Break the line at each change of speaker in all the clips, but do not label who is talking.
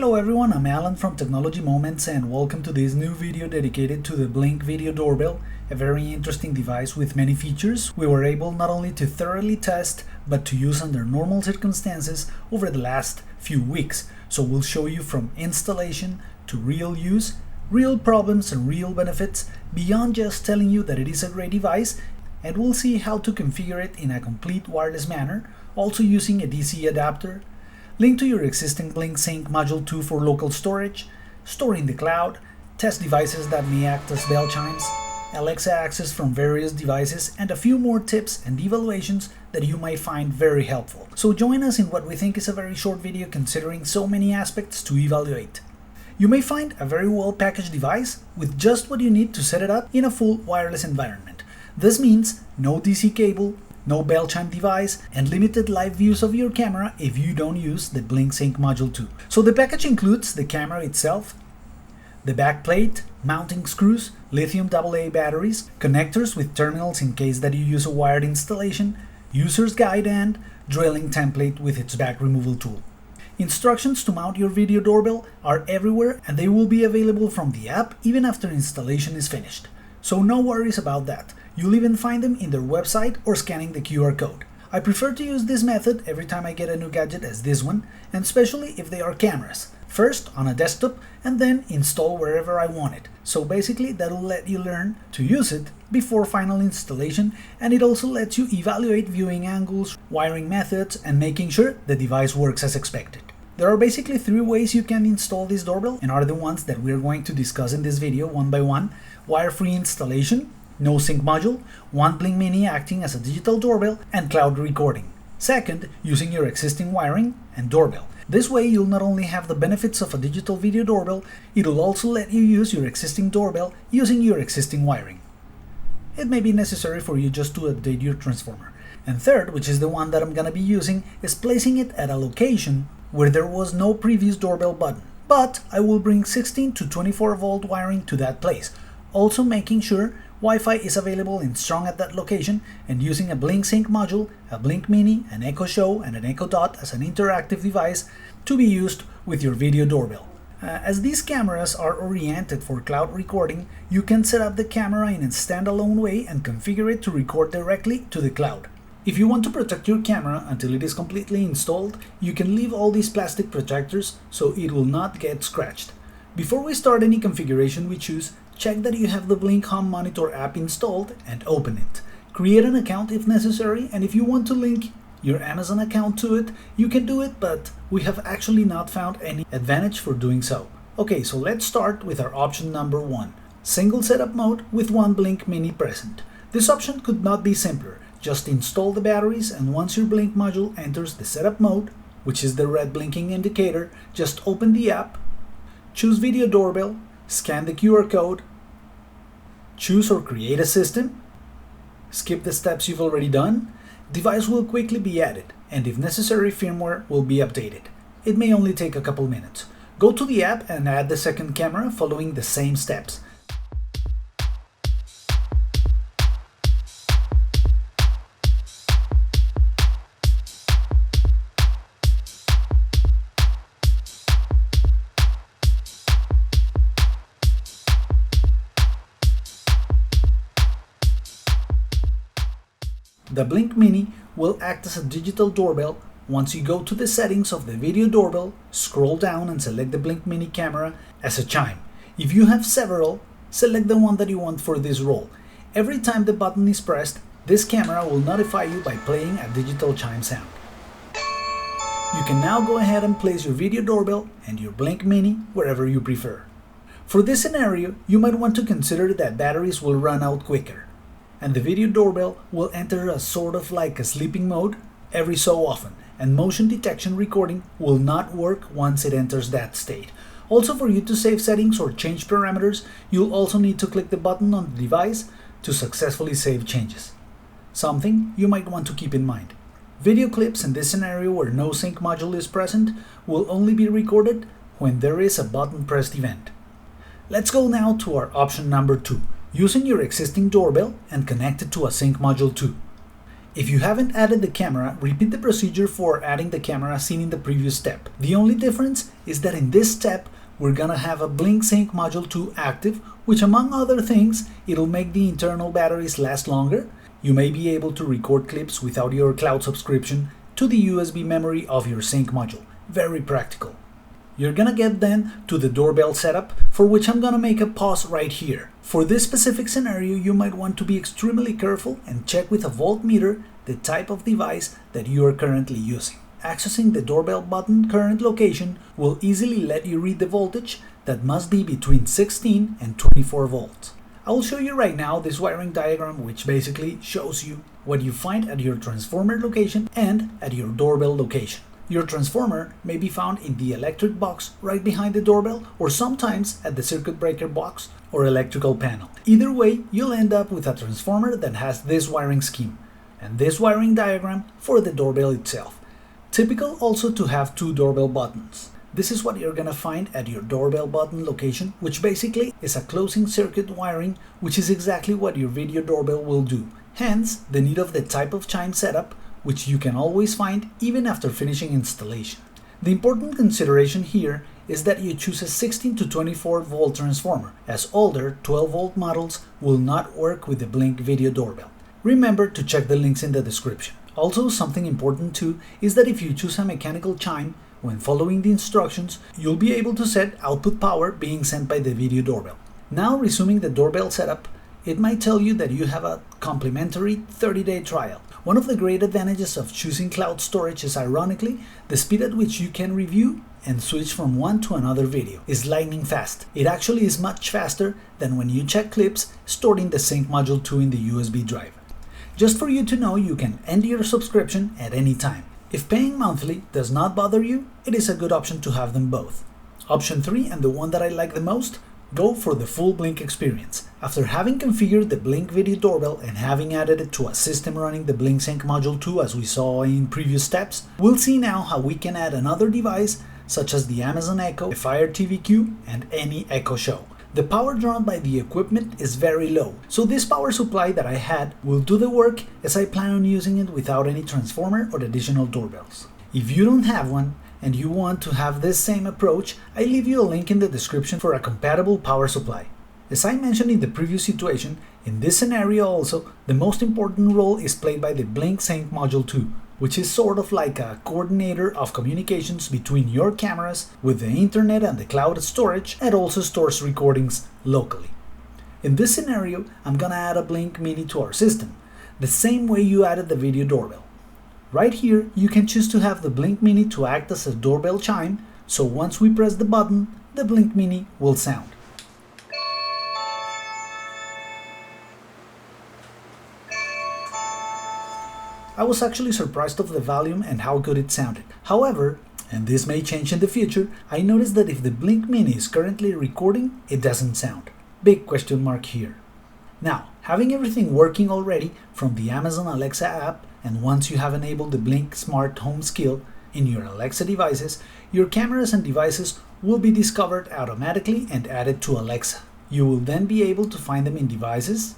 Hello everyone, I'm Alan from Technology Moments and welcome to this new video dedicated to the Blink Video Doorbell, a very interesting device with many features we were able not only to thoroughly test but to use under normal circumstances over the last few weeks. So we'll show you from installation to real use, real problems and real benefits beyond just telling you that it is a great device, and we'll see how to configure it in a complete wireless manner, also using a DC adapter, link to your existing Blink Sync Module 2 for local storage, store in the cloud, test devices that may act as bell chimes, Alexa access from various devices, and a few more tips and evaluations that you might find very helpful. So join us in what we think is a very short video considering so many aspects to evaluate. You may find a very well packaged device with just what you need to set it up in a full wireless environment. This means no DC cable, no bell chime device, and limited live views of your camera if you don't use the Blink Sync Module 2. So the package includes the camera itself, the back plate, mounting screws, lithium AA batteries, connectors with terminals in case that you use a wired installation, user's guide, and drilling template with its back removal tool. Instructions to mount your video doorbell are everywhere and they will be available from the app even after installation is finished. So no worries about that. You'll even find them in their website or scanning the QR code. I prefer to use this method every time I get a new gadget as this one, and especially if they are cameras. First on a desktop and then install wherever I want it. So basically that'll let you learn to use it before final installation, and it also lets you evaluate viewing angles, wiring methods, and making sure the device works as expected. There are basically 3 ways you can install this doorbell and are the ones that we're going to discuss in this video one by one. Wire-free installation, no sync module, one Blink Mini acting as a digital doorbell, and cloud recording. Second, using your existing wiring and doorbell. This way you'll not only have the benefits of a digital video doorbell, it'll also let you use your existing doorbell using your existing wiring. It may be necessary for you just to update your transformer. And third, which is the one that I'm gonna be using, is placing it at a location where there was no previous doorbell button. But I will bring 16 to 24 volt wiring to that place, also making sure Wi-Fi is available and strong at that location, and using a Blink Sync module, a Blink Mini, an Echo Show, and an Echo Dot as an interactive device to be used with your video doorbell. As these cameras are oriented for cloud recording, you can set up the camera in a standalone way and configure it to record directly to the cloud. If you want to protect your camera until it is completely installed, you can leave all these plastic protectors so it will not get scratched. Before we start any configuration we choose, check that you have the Blink Home Monitor app installed and open it. Create an account if necessary, and if you want to link your Amazon account to it, you can do it, but we have actually not found any advantage for doing so. Okay, so let's start with our option number 1, single setup mode with one Blink Mini present. This option could not be simpler. Just install the batteries, and once your Blink module enters the setup mode, which is the red blinking indicator, just open the app, choose Video Doorbell, scan the QR code, choose or create a system, skip the steps you've already done, device will quickly be added, and if necessary firmware will be updated. It may only take a couple minutes. Go to the app and add the second camera following the same steps. The Blink Mini will act as a digital doorbell. Once you go to the settings of the video doorbell, scroll down and select the Blink Mini camera as a chime. If you have several, select the one that you want for this role. Every time the button is pressed, this camera will notify you by playing a digital chime sound. You can now go ahead and place your video doorbell and your Blink Mini wherever you prefer. For this scenario, you might want to consider that batteries will run out quicker, and the video doorbell will enter a sort of like a sleeping mode every so often, and motion detection recording will not work once it enters that state. Also, for you to save settings or change parameters, you'll also need to click the button on the device to successfully save changes. Something you might want to keep in mind. Video clips in this scenario where no sync module is present will only be recorded when there is a button pressed event. Let's go now to our option number 2. Using your existing doorbell and connect it to a sync module 2. If you haven't added the camera, repeat the procedure for adding the camera seen in the previous step. The only difference is that in this step, we're gonna have a Blink Sync Module 2 active, which among other things, it'll make the internal batteries last longer. You may be able to record clips without your cloud subscription to the USB memory of your sync module. Very practical. You're gonna get then to the doorbell setup, for which I'm gonna make a pause right here. For this specific scenario, you might want to be extremely careful and check with a voltmeter the type of device that you are currently using. Accessing the doorbell button current location will easily let you read the voltage that must be between 16 and 24 volts. I will show you right now this wiring diagram, which basically shows you what you find at your transformer location and at your doorbell location. Your transformer may be found in the electric box right behind the doorbell, or sometimes at the circuit breaker box or electrical panel. Either way, you'll end up with a transformer that has this wiring scheme and this wiring diagram for the doorbell itself. Typical also to have two doorbell buttons. This is what you're gonna find at your doorbell button location, which basically is a closing circuit wiring, which is exactly what your video doorbell will do. Hence, the need of the type of chime setup, which you can always find even after finishing installation. The important consideration here is that you choose a 16 to 24 volt transformer, as older 12 volt models will not work with the Blink video doorbell. Remember to check the links in the description. Also, something important too is that if you choose a mechanical chime, when following the instructions, you'll be able to set output power being sent by the video doorbell. Now, resuming the doorbell setup, it might tell you that you have a complimentary 30-day trial. One of the great advantages of choosing cloud storage is, ironically, the speed at which you can review and switch from one to another video is lightning fast. It actually is much faster than when you check clips stored in the Sync Module 2 in the USB drive. Just for you to know, you can end your subscription at any time. If paying monthly does not bother you, it is a good option to have them both. Option 3, and the one that I like the most, go for the full Blink experience. After having configured the Blink video doorbell and having added it to a system running the Blink Sync Module 2 as we saw in previous steps, we'll see now how we can add another device such as the Amazon Echo, the Fire TV Cube, and any Echo Show. The power drawn by the equipment is very low, so this power supply that I had will do the work, as I plan on using it without any transformer or additional doorbells. If you don't have one and you want to have this same approach, I leave you a link in the description for a compatible power supply. As I mentioned in the previous situation, in this scenario also, the most important role is played by the Blink Sync Module 2, which is sort of like a coordinator of communications between your cameras with the internet and the cloud storage, and also stores recordings locally. In this scenario, I'm gonna add a Blink Mini to our system, the same way you added the video doorbell. Right here, you can choose to have the Blink Mini to act as a doorbell chime, so once we press the button, the Blink Mini will sound. I was actually surprised of the volume and how good it sounded. However, and this may change in the future, I noticed that if the Blink Mini is currently recording, it doesn't sound. Big question mark here. Now, having everything working already from the Amazon Alexa app, and once you have enabled the Blink Smart Home skill in your Alexa devices, your cameras and devices will be discovered automatically and added to Alexa. You will then be able to find them in Devices,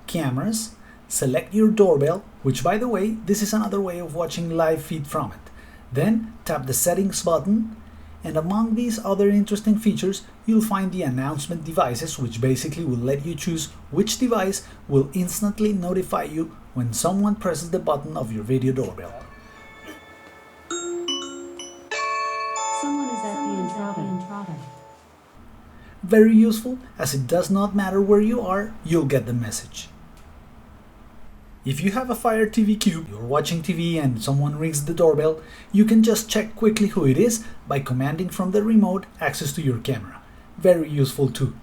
Cameras, select your doorbell, which, by the way, this is another way of watching live feed from it. Then tap the Settings button, and among these other interesting features, you'll find the announcement devices, which basically will let you choose which device will instantly notify you when someone presses the button of your video doorbell.
Someone is at the Entrada.
Very useful, as it does not matter where you are, you'll get the message. If you have a Fire TV Cube, you're watching TV and someone rings the doorbell, you can just check quickly who it is by commanding from the remote access to your camera. Very useful too.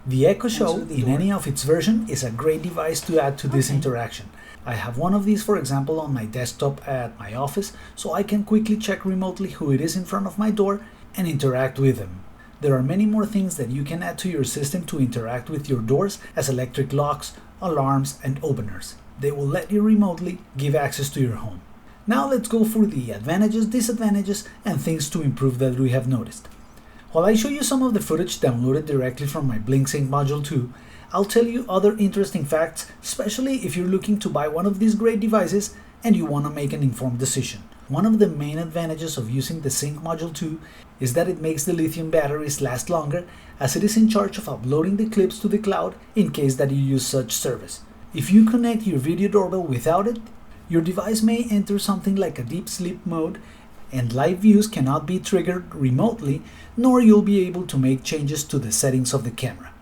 The Echo Show, in any of its version, is a great device to add to this interaction. I have one of these, for example, on my desktop at my office, so I can quickly check remotely who it is in front of my door and interact with them. There are many more things that you can add to your system to interact with your doors, as electric locks, alarms, and openers. They will let you remotely give access to your home. Now let's go through the advantages, disadvantages, and things to improve that we have noticed. While I show you some of the footage downloaded directly from my Blink Sync Module 2, I'll tell you other interesting facts, especially if you're looking to buy one of these great devices and you want to make an informed decision. One of the main advantages of using the Sync Module 2 is that it makes the lithium batteries last longer, as it is in charge of uploading the clips to the cloud in case that you use such service. If you connect your video doorbell without it, your device may enter something like a deep sleep mode, and live views cannot be triggered remotely, nor you'll be able to make changes to the settings of the camera.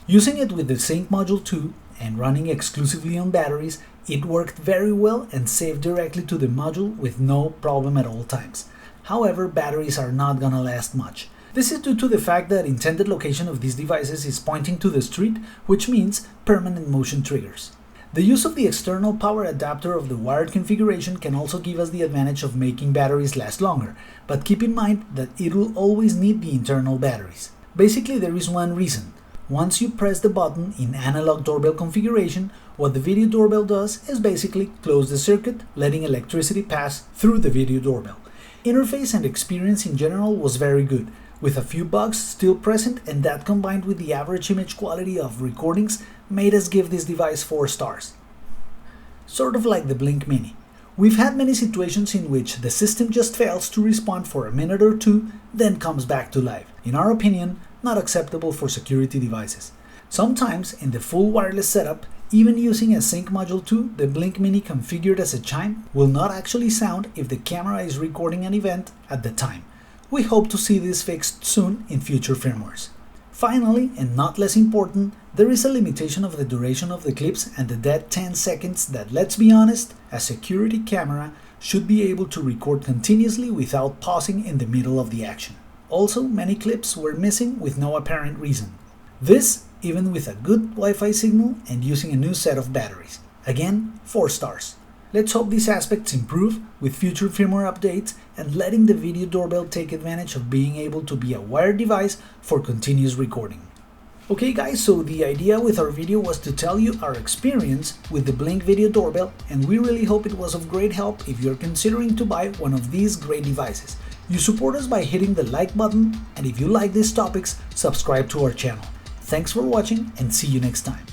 Using it with the Sync Module 2 and running exclusively on batteries, it worked very well and saved directly to the module with no problem at all times. However, batteries are not gonna last much. This is due to the fact that intended location of these devices is pointing to the street, which means permanent motion triggers. The use of the external power adapter of the wired configuration can also give us the advantage of making batteries last longer, but keep in mind that it will always need the internal batteries. Basically, there is one reason. Once you press the button in analog doorbell configuration, what the video doorbell does is basically close the circuit, letting electricity pass through the video doorbell. Interface and experience in general was very good, with a few bugs still present, and that combined with the average image quality of recordings made us give this device 4 stars. Sort of like the Blink Mini. We've had many situations in which the system just fails to respond for a minute or two, then comes back to life. In our opinion, not acceptable for security devices. Sometimes, in the full wireless setup, even using a Sync Module 2, the Blink Mini configured as a chime will not actually sound if the camera is recording an event at the time. We hope to see this fixed soon in future firmwares. Finally, and not less important, there is a limitation of the duration of the clips and the dead 10 seconds that, let's be honest, a security camera should be able to record continuously without pausing in the middle of the action. Also, many clips were missing with no apparent reason. This, even with a good Wi-Fi signal and using a new set of batteries. Again, 4 stars. Let's hope these aspects improve with future firmware updates and letting the video doorbell take advantage of being able to be a wired device for continuous recording. Okay guys, so the idea with our video was to tell you our experience with the Blink video doorbell, and we really hope it was of great help if you're considering to buy one of these great devices. You support us by hitting the like button, and if you like these topics, subscribe to our channel. Thanks for watching and see you next time.